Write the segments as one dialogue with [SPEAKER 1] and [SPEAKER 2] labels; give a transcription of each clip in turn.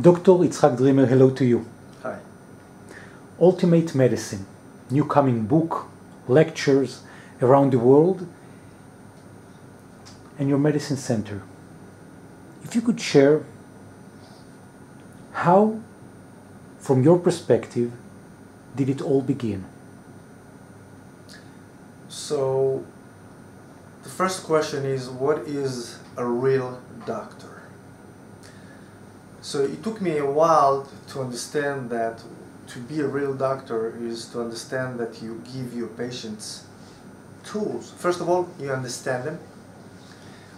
[SPEAKER 1] Dr. Yitzhak Dreamer, hello to you.
[SPEAKER 2] Hi.
[SPEAKER 1] Ultimate Medicine, new coming book, lectures around the world, and your medicine center. If you could share how, from your perspective, did it all begin?
[SPEAKER 2] So, the first question is, what is a real doctor? So it took me a while to understand that to be a real doctor is to understand that you give your patients tools. First of all, you understand them.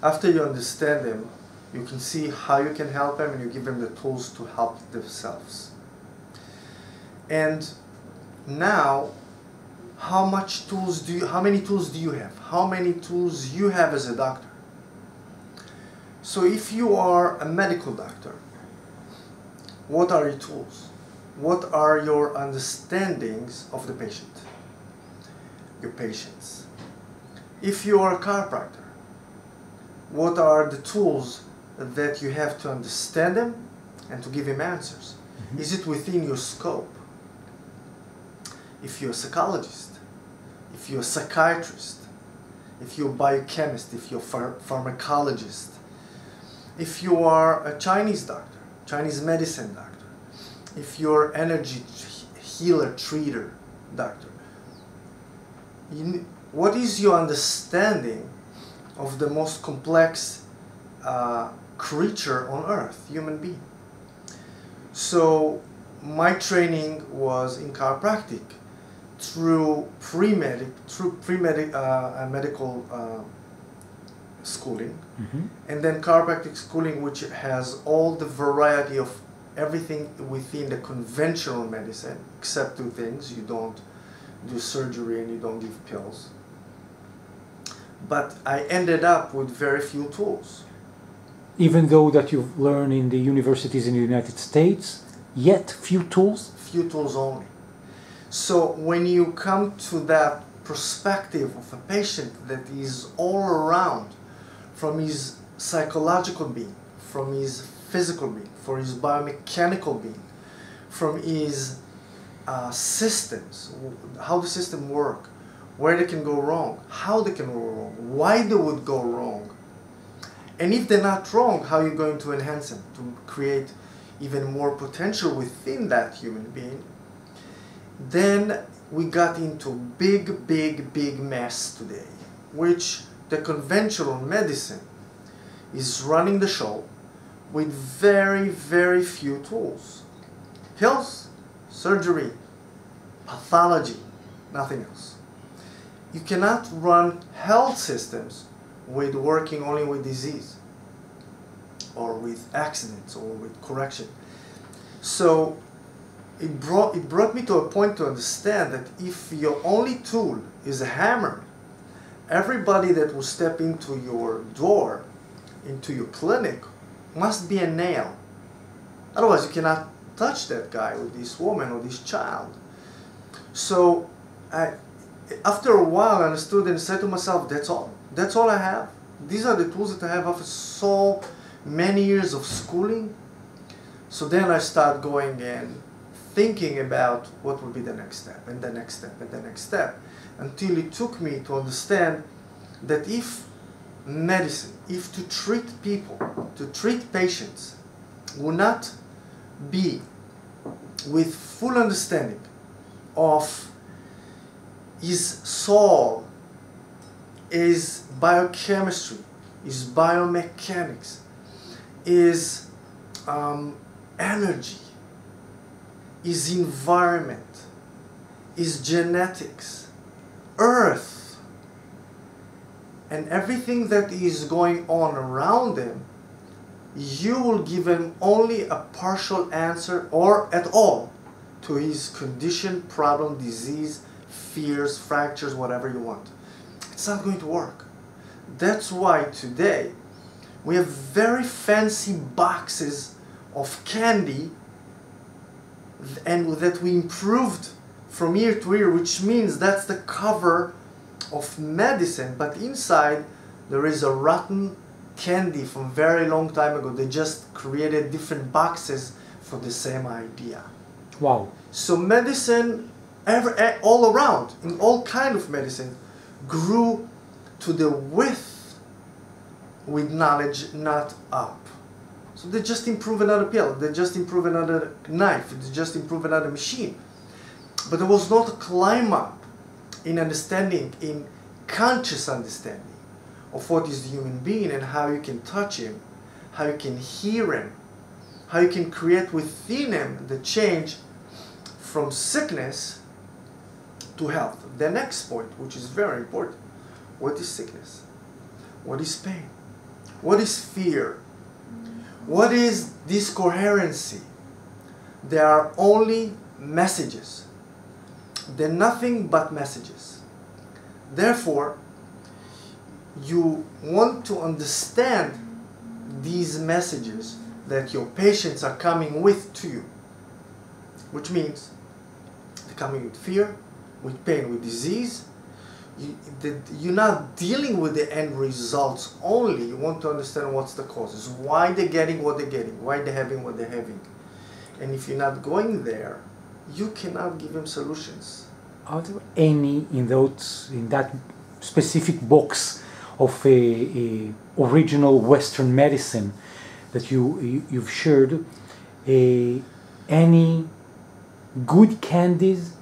[SPEAKER 2] After you understand them, you can see how you can help them and you give them the tools to help themselves. And now, how many tools do you have? How many tools you have as a doctor? So if you are a medical doctor, what are your tools? What are your understandings of the patient? Your patients. If you are a chiropractor, what are the tools that you have to understand them and to give him answers? Mm-hmm. Is it within your scope? If you're a psychologist, if you're a psychiatrist, if you're a biochemist, if you're a pharmacologist, if you are a Chinese doctor, Chinese medicine doctor, if you're energy healer, treater doctor, what is your understanding of the most complex creature on earth, human being? So my training was in chiropractic through medical schooling, mm-hmm. and then chiropractic schooling, which has all the variety of everything within the conventional medicine, except two things: you don't do surgery and you don't give pills. But I ended up with very few tools.
[SPEAKER 1] Even though that you've learned in the universities in the United States, yet few tools?
[SPEAKER 2] Few tools only. So when you come to that perspective of a patient that is all around, from his psychological being, from his physical being, from his biomechanical being, from his systems, how the system work, where they can go wrong, how they can go wrong, why they would go wrong, and if they're not wrong, how you're going to enhance them to create even more potential within that human being. Then we got into big mess today, which the conventional medicine is running the show with very few tools. Pills, surgery, pathology, nothing else. You cannot run health systems with working only with disease or with accidents or with correction. So it brought me to a point to understand that if your only tool is a hammer, everybody that will step into your door, into your clinic, must be a nail. Otherwise you cannot touch that guy or this woman or this child. So after a while I understood and said to myself, that's all I have. These are the tools that I have after so many years of schooling. So then I start going and thinking about what would be the next step and the next step and the next step, until it took me to understand that if medicine, if to treat people, to treat patients, will not be with full understanding of his soul, his biochemistry, his biomechanics, his energy, his environment, his genetics, earth, and everything that is going on around him, you will give him only a partial answer or at all to his condition, problem, disease, fears, fractures, whatever you want. It's not going to work. That's why today we have very fancy boxes of candy and that we improved from year to year, which means that's the cover of medicine, but inside there is a rotten candy from very long time ago. They just created different boxes for the same idea.
[SPEAKER 1] Wow.
[SPEAKER 2] So medicine, all around, in all kind of medicine, grew to the width with knowledge, not up. So they just improve another pill, they just improve another knife, they just improve another machine. But there was not a climb up in understanding, in conscious understanding of what is the human being and how you can touch him, how you can hear him, how you can create within him the change from sickness to health. The next point, which is very important, what is sickness? What is pain? What is fear? What is discoherency? They are only messages. They're nothing but messages. Therefore, you want to understand these messages that your patients are coming with to you, which means they're coming with fear, with pain, with disease. You're not dealing with the end results only. You want to understand what's the causes, why they're getting what they're getting, why they're having what they're having. And if you're not going there, you cannot give them solutions.
[SPEAKER 1] Are there any in that specific box of a original Western medicine that you've shared, any good candies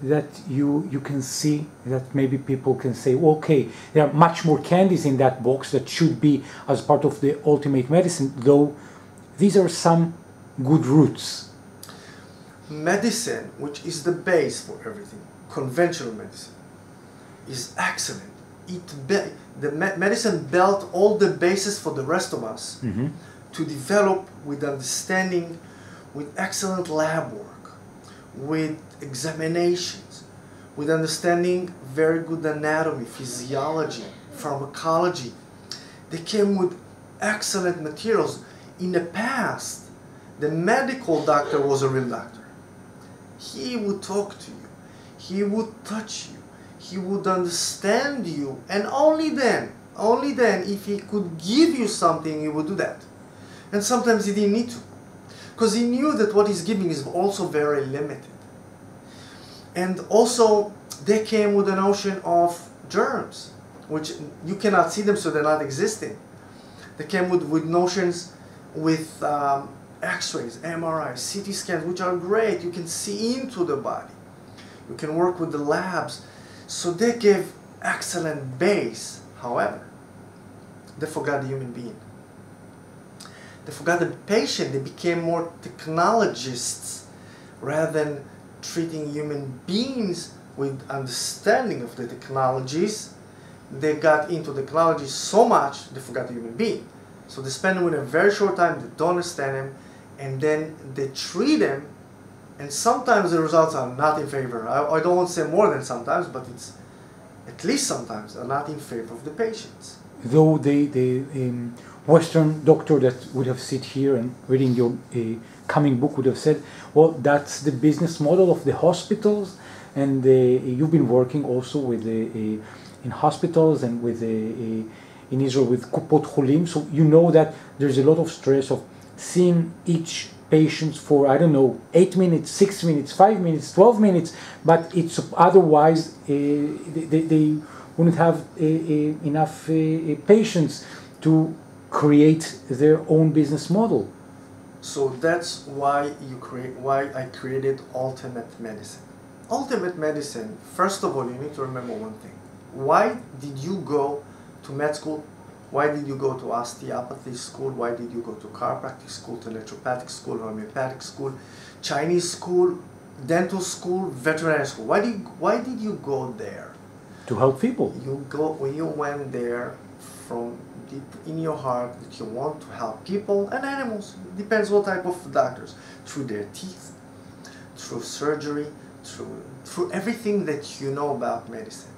[SPEAKER 1] that you can see that maybe people can say, okay, there are much more candies in that box that should be as part of the ultimate medicine, though these are some good roots?
[SPEAKER 2] Medicine, which is the base for everything, conventional medicine, is excellent. Medicine built all the bases for the rest of us to develop with understanding, with excellent lab work, with examinations, with understanding very good anatomy, physiology, pharmacology. They came with excellent materials. In the past, the medical doctor was a real doctor. He would talk to you, he would touch you, he would understand you, and only then, if he could give you something, he would do that. And sometimes he didn't need to, because he knew that what he's giving is also very limited. And also, they came with the notion of germs, which you cannot see them, so they're not existing. They came with notions with X-rays, MRIs, CT scans, which are great. You can see into the body. You can work with the labs. So they gave excellent base. However, they forgot the human being. They forgot the patient. They became more technologists rather than treating human beings with understanding of the technologies. They got into technology so much they forgot the human being. So they spend him in a very short time, they don't understand him, and then they treat him, and sometimes the results are not in favor. I don't want to say more than sometimes, but it's at least sometimes are not in favor of the patients.
[SPEAKER 1] Though the Western doctor that would have sit here and reading your coming book would have said, well, that's the business model of the hospitals, and you've been working also with in hospitals and with in Israel with Kupot Cholim, so you know that there's a lot of stress of seeing each patient for, I don't know, 8 minutes, 6 minutes, 5 minutes, 12 minutes, but it's otherwise they wouldn't have enough patients to create their own business model.
[SPEAKER 2] So that's why I created Ultimate Medicine. Ultimate Medicine, first of all, you need to remember one thing. Why did you go to med school? Why did you go to osteopathy school? Why did you go to chiropractic school, to naturopathic school, homeopathic school, Chinese school, dental school, veterinary school? Why did you go there?
[SPEAKER 1] To help people.
[SPEAKER 2] You went there from deep in your heart that you want to help people and animals. It depends what type of doctors. Through their teeth, through surgery, through everything that you know about medicine.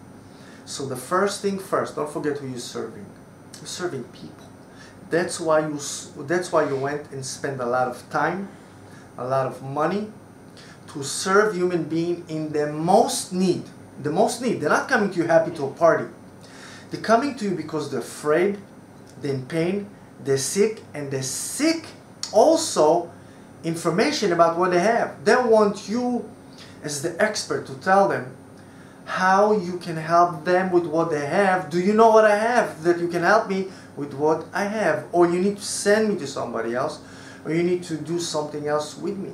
[SPEAKER 2] So the first thing first, don't forget who you're serving. You're serving people. That's why you went and spent a lot of time, a lot of money to serve human being in the most need. The most need. They're not coming to you happy to a party. They're coming to you because they're afraid, they're in pain, they're sick, and they're sick also information about what they have. They want you as the expert to tell them how you can help them with what they have. Do you know what I have that you can help me with what I have? Or you need to send me to somebody else, or you need to do something else with me.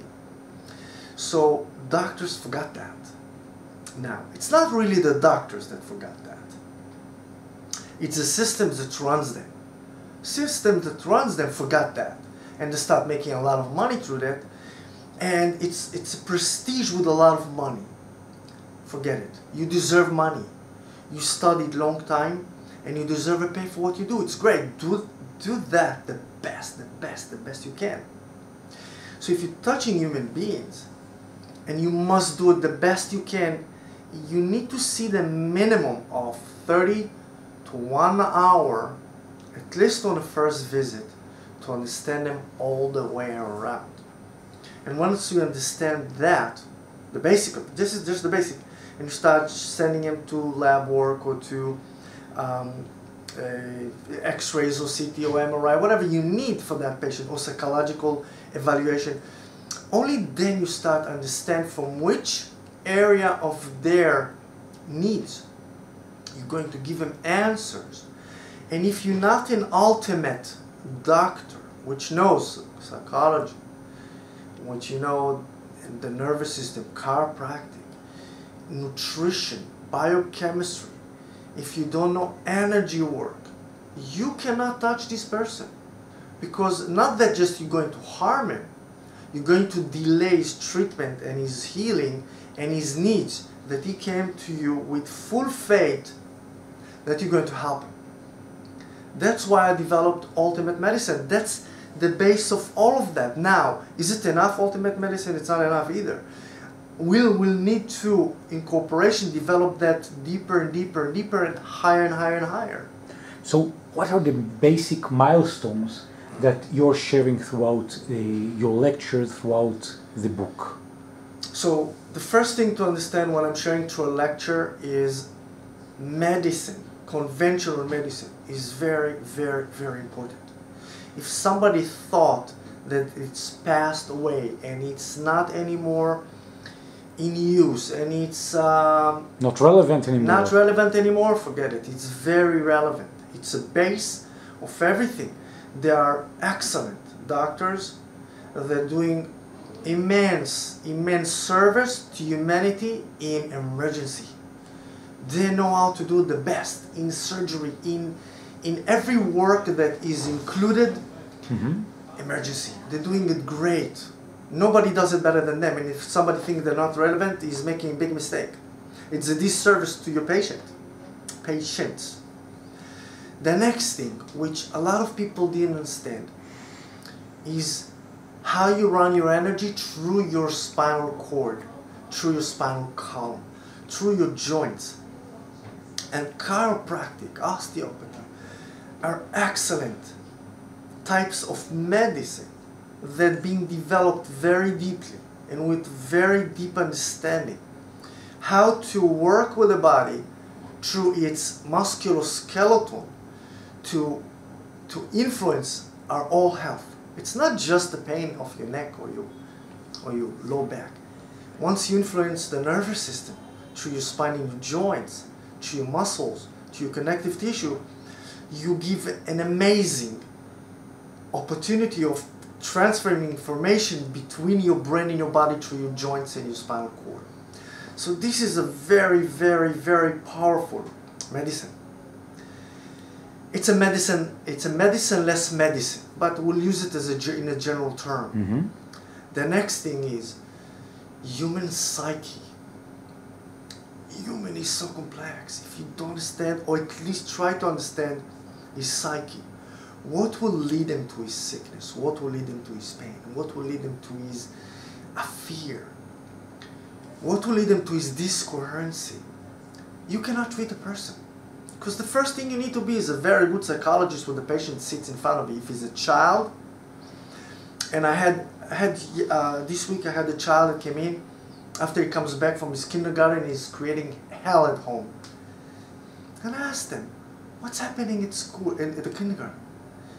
[SPEAKER 2] So doctors forgot that. Now, it's not really the doctors that forgot that. It's the system that runs them. System that runs them forgot that. And they start making a lot of money through that. And it's a prestige with a lot of money. Forget it. You deserve money. You studied long time and you deserve a pay for what you do. It's great. Do that the best you can. So if you're touching human beings and you must do it the best you can, you need to see the minimum of 30 to 1 hour, at least on the first visit, to understand them all the way around. And once you understand that, the basic of this is just the basic, and you start sending them to lab work or to X-rays or CT or MRI, whatever you need for that patient, or psychological evaluation, only then you start to understand from which area of their needs you're going to give them answers. And if you're not an ultimate doctor, which knows psychology, which you know the nervous system, chiropractic, nutrition, biochemistry, if you don't know energy work, you cannot touch this person. Because not that just you're going to harm him, you're going to delay his treatment and his healing and his needs that he came to you with full faith that you're going to help him. That's why I developed Ultimate Medicine. That's the base of all of that. Now, is it enough Ultimate Medicine? It's not enough either. We'll need to, in cooperation, develop that deeper and deeper and deeper and higher and higher and higher.
[SPEAKER 1] So what are the basic milestones that you're sharing throughout your lectures, throughout the book?
[SPEAKER 2] So the first thing to understand when I'm sharing through a lecture is medicine, conventional medicine, is very, very, very important. If somebody thought that it's passed away and it's not anymore in use and it's
[SPEAKER 1] not relevant anymore,
[SPEAKER 2] forget it. It's very relevant. It's a base of everything. They are excellent doctors. They're doing immense service to humanity in emergency. They know how to do the best in surgery, in every work that is included. Emergency. They're doing it great. Nobody does it better than them. And if somebody thinks they're not relevant, he's making a big mistake. It's a disservice to your patients. The next thing, which a lot of people didn't understand, is how you run your energy through your spinal cord, through your spinal column, through your joints. And chiropractic, osteopathy are excellent types of medicine that being developed very deeply and with very deep understanding how to work with the body through its musculoskeletal to influence our whole health. It's not just the pain of your neck or your low back. Once you influence the nervous system through your spine and your joints, through your muscles, to your connective tissue, you give an amazing opportunity of transferring information between your brain and your body through your joints and your spinal cord. So this is a very, very, very powerful medicine. It's a medicine-less medicine, but we'll use it as in a general term. The next thing is human psyche. Human is so complex. If you don't understand, or at least try to understand his psyche, what will lead him to his sickness? What will lead him to his pain? What will lead him to his fear? What will lead him to his discoherency? You cannot treat a person. Because the first thing you need to be is a very good psychologist when the patient sits in front of you. If he's a child, and I had this week I had a child that came in after he comes back from his kindergarten, he's creating hell at home. And I asked him, what's happening at school, at the kindergarten?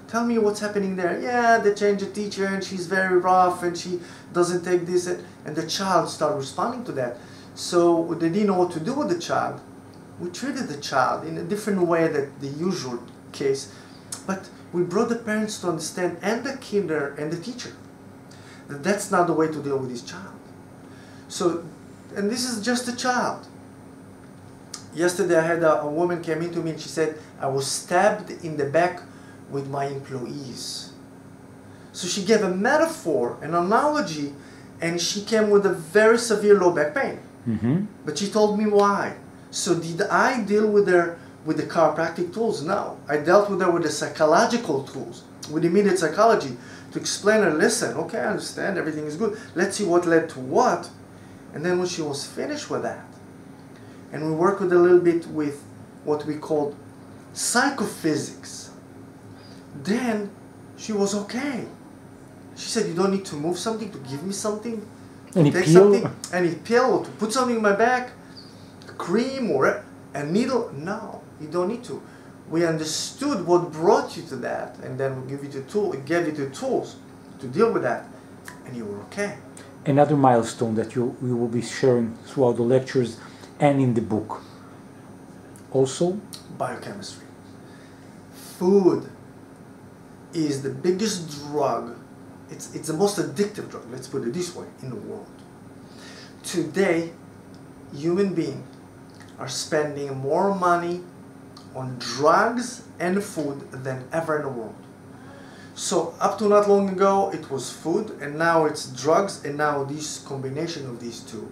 [SPEAKER 2] Tell me what's happening there. Yeah, they changed the teacher and she's very rough and she doesn't take this. And the child started responding to that. So they didn't know what to do with the child. We treated the child in a different way than the usual case. But we brought the parents to understand, and the kinder and the teacher, that that's not the way to deal with this child. So, and this is just a child. Yesterday I had a woman came into me and she said, I was stabbed in the back with my employees. So she gave a metaphor, an analogy, and she came with a very severe low back pain.
[SPEAKER 1] Mm-hmm.
[SPEAKER 2] But she told me why. So did I deal with her with the chiropractic tools? No. I dealt with her with the psychological tools, with immediate psychology, to explain her, listen, okay, I understand, everything is good. Let's see what led to what. And then when she was finished with that, and we worked with a little bit with what we called psychophysics, then she was okay. She said, you don't need to move something, to give me something,
[SPEAKER 1] Any
[SPEAKER 2] take
[SPEAKER 1] pill?
[SPEAKER 2] something, any pill, or to put something in my back, a cream or a needle. No, you don't need to. We understood what brought you to that, and then we give you the tool, gave you the tools to deal with that, and you were okay.
[SPEAKER 1] Another milestone that you will be sharing throughout the lectures and in the book. Also,
[SPEAKER 2] Biochemistry. Food is the biggest drug. It's the most addictive drug, let's put it this way, in the world. Today, human beings are spending more money on drugs and food than ever in the world. So up to not long ago, it was food, and now it's drugs, and now this combination of these two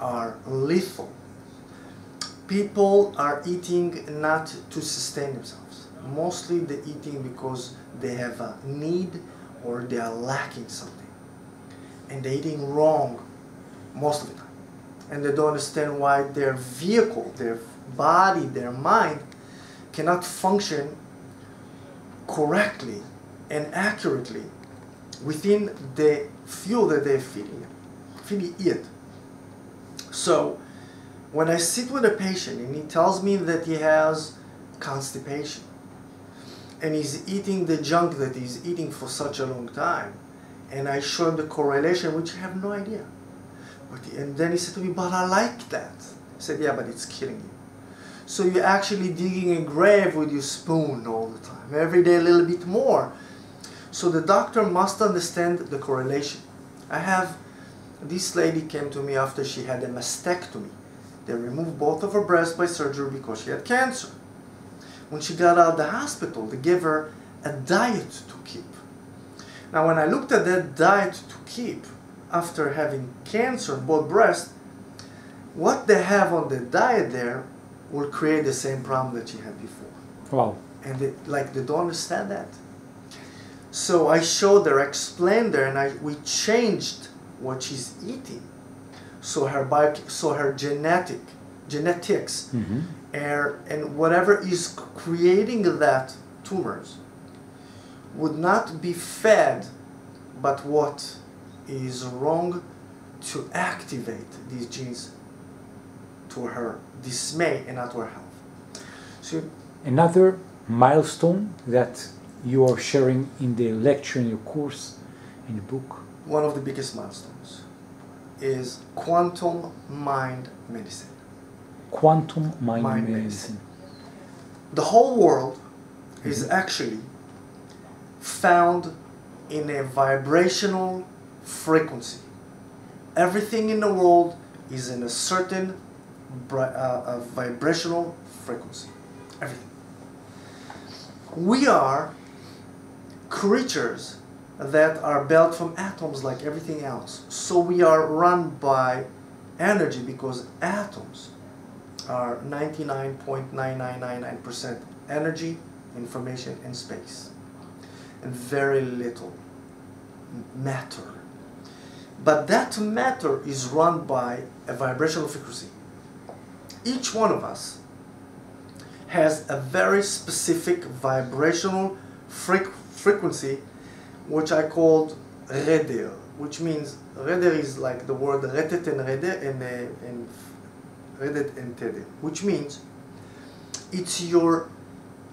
[SPEAKER 2] are lethal. People are eating not to sustain themselves. Mostly they're eating because they have a need or they are lacking something. And they're eating wrong most of the time. And they don't understand why their vehicle, their body, their mind cannot function correctly and accurately within the fuel that they're feeding it. So when I sit with a patient and he tells me that he has constipation and he's eating the junk that he's eating for such a long time, and I show him the correlation, which I have no idea. And then he said to me, but I like that. I said, yeah, but it's killing you. So you're actually digging a grave with your spoon all the time, every day a little bit more. So the doctor must understand the correlation. I have, this lady came to me after she had a mastectomy. They removed both of her breasts by surgery because she had cancer. When she got out of the hospital, they gave her a diet to keep. Now when I looked at that diet to keep, after having cancer in both breasts, what they have on the diet there will create the same problem that she had before.
[SPEAKER 1] wow.
[SPEAKER 2] And they don't understand that. So I showed her, explained her, and we changed what she's eating. So her genetics,
[SPEAKER 1] Mm-hmm.
[SPEAKER 2] and whatever is creating that tumors would not be fed, but what is wrong to activate these genes to her dismay and not to her health. So
[SPEAKER 1] Another milestone that you are sharing in the lecture, in your course, in the book.
[SPEAKER 2] one of the biggest milestones is quantum mind medicine.
[SPEAKER 1] Quantum mind
[SPEAKER 2] Mind
[SPEAKER 1] medicine.
[SPEAKER 2] The whole world is actually found in a vibrational frequency. Everything in the world is in a certain vibrational frequency. Everything. We are creatures that are built from atoms like everything else. So we are run by energy because atoms are 99.9999% energy, information, and space, and very little matter. But that matter is run by a vibrational frequency. Each one of us has a very specific vibrational frequency, which I called reder, which means reder is like the word retet and reder and redet and teder, which means it's your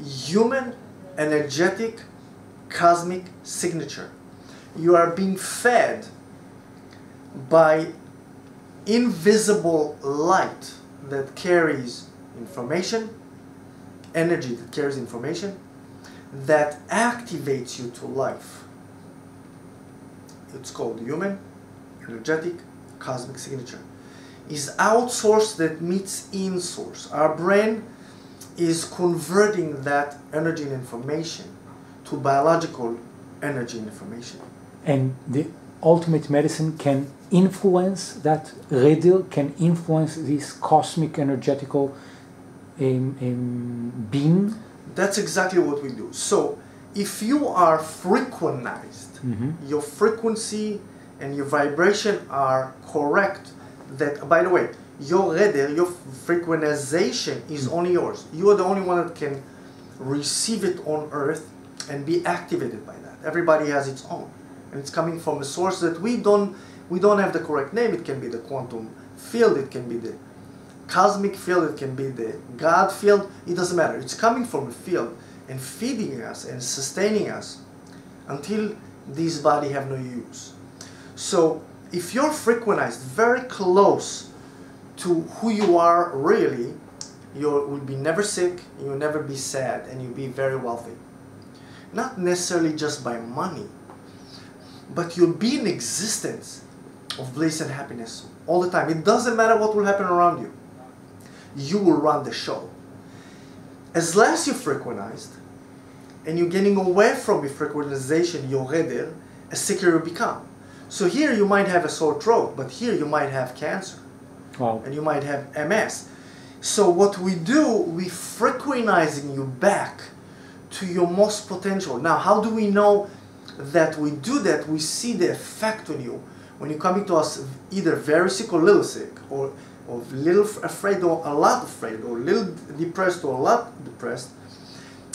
[SPEAKER 2] human energetic cosmic signature. You are being fed by invisible light that carries information, energy that carries information, that activates you to life. It's called human, energetic, cosmic signature. Is outsource that meets in-source. Our brain is converting that energy and information to biological energy and information.
[SPEAKER 1] And the ultimate medicine can influence that radar, can influence this cosmic energetical being?
[SPEAKER 2] That's exactly what we do. So if you are frequentized, your frequency and your vibration are correct, that, by the way, your radar, your frequentization is only yours. You are the only one that can receive it on Earth and be activated by that. Everybody has its own. And it's coming from a source that we don't have the correct name. It can be the quantum field, it can be the cosmic field, it can be the God field. It doesn't matter. It's coming from a field and feeding us and sustaining us until this body have no use. So if you're frequentized very close to who you are really, you will be never sick, you'll never be sad, and you'll be very wealthy. Not necessarily just by money, but you'll be in existence of bliss and happiness all the time. It doesn't matter what will happen around you. You will run the show. As less you're frequentized, and you're getting away from your frequentization, your radar, as sicker you become. So here you might have a sore throat, but here you might have cancer.
[SPEAKER 1] Wow.
[SPEAKER 2] And you might have MS. So what we do, we frequentizing you back to your most potential. Now, how do we know that we do that? We see the effect on you when you're coming to us either very sick or little sick, or little afraid or a lot afraid, or little depressed or a lot depressed.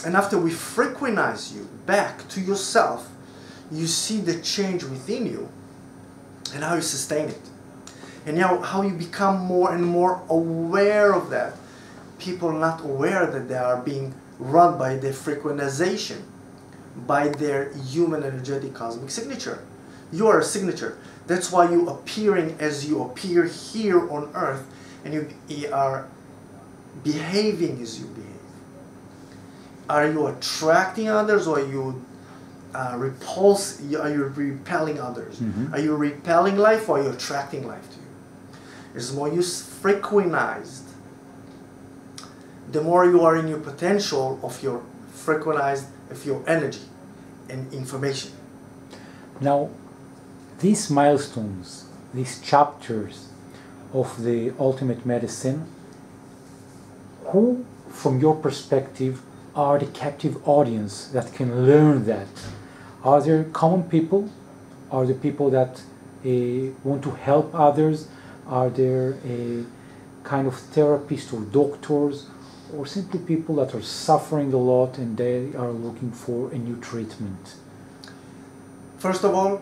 [SPEAKER 2] And after we frequentize you back to yourself, you see the change within you and how you sustain it. And now how you become more and more aware of that. People are not aware that they are being run by their frequentization, by their human energetic cosmic signature. You are a signature. That's why you appearing as you appear here on Earth, and you are behaving as you behave. Are you attracting others, or are you are you repelling others? Are you repelling life, or are you attracting life to you? As more you frequentized, the more you are in your potential of your frequentized, of your energy and information.
[SPEAKER 1] Now, these milestones, these chapters of the ultimate medicine, who, from your perspective, are the captive audience that can learn that? Are there common people? Are there people that want to help others? Are there kind of therapists or doctors, or simply people that are suffering a lot and they are looking for a new treatment?
[SPEAKER 2] First of all,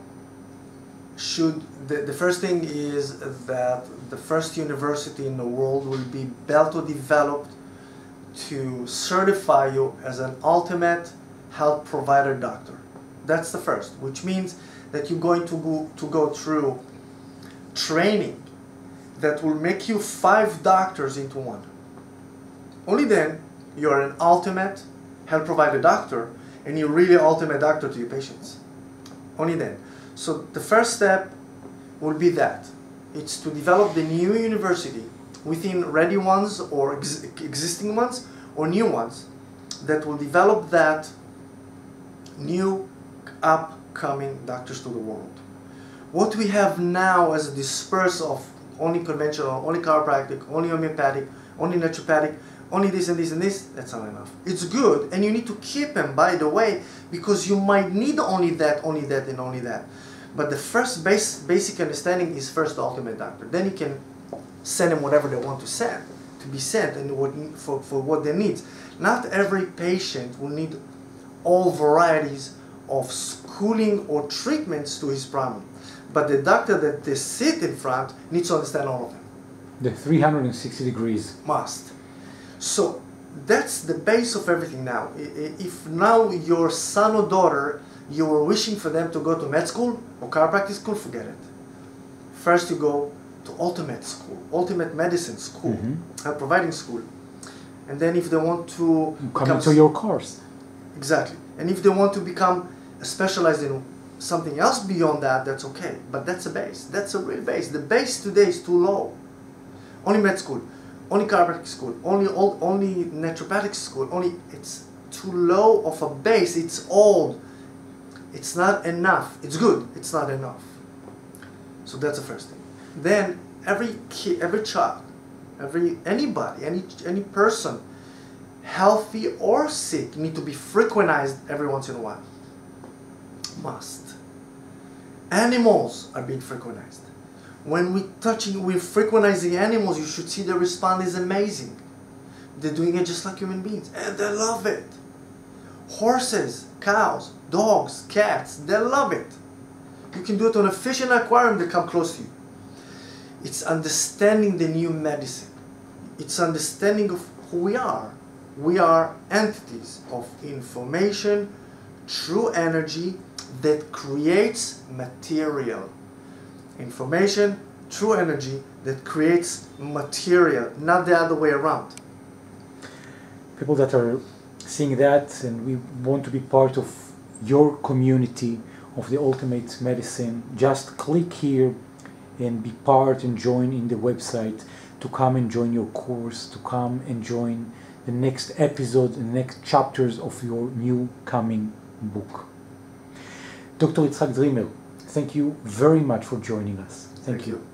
[SPEAKER 2] the first thing is that the first university in the world will be built or developed to certify you as an ultimate health provider doctor. That's the first, which means that you're going to go through training that will make you 5 doctors into one. Only then you're an ultimate health provider doctor, and you're really ultimate doctor to your patients. Only then. So the first step will be that. It's to develop the new university within ready ones or existing ones or new ones that will develop that new upcoming doctors to the world. What we have now as a disperse of only conventional, only chiropractic, only homeopathic, only naturopathic, only this and this and this, that's not enough. It's good, and you need to keep them, by the way, because you might need only that, and only that. But the first basic understanding is first the ultimate doctor. Then you can send them whatever they want to be sent, and for what they need. Not every patient will need all varieties of schooling or treatments to his problem. But the doctor that they sit in front needs to understand all of them.
[SPEAKER 1] The 360 degrees.
[SPEAKER 2] Must. So that's the base of everything now. If now your son or daughter You were wishing for them to go to med school or chiropractic school, forget it. First you go to ultimate school, ultimate medicine school, providing school. And then if they want to
[SPEAKER 1] come into your course.
[SPEAKER 2] Exactly. And if they want to become specialized in something else beyond that, that's okay. But that's a base. That's a real base. The base today is too low. Only med school, only chiropractic school, only naturopathic school, it's too low of a base. It's old. It's not enough. It's good. It's not enough. So that's the first thing. Then every kid, every child, anybody, any person, healthy or sick, need to be frequentized every once in a while. Must. Animals are being frequentized. When we're frequentizing animals, you should see the response is amazing. They're doing it just like human beings, and they love it. Horses, cows, dogs, cats, they love it. You can do it on a fish in an aquarium, they come close to you. It's understanding the new medicine. It's understanding of who we are. We are entities of information, true energy that creates material. Information, true energy that creates material, not the other way around.
[SPEAKER 1] People that are seeing that, and we want to be part of your community of the ultimate medicine, just click here and be part and join in the website to come and join your course, to come and join the next episode, the next chapters of your new coming book. Dr. Yitzhak Dreamer, thank you very much for joining us. Thank you.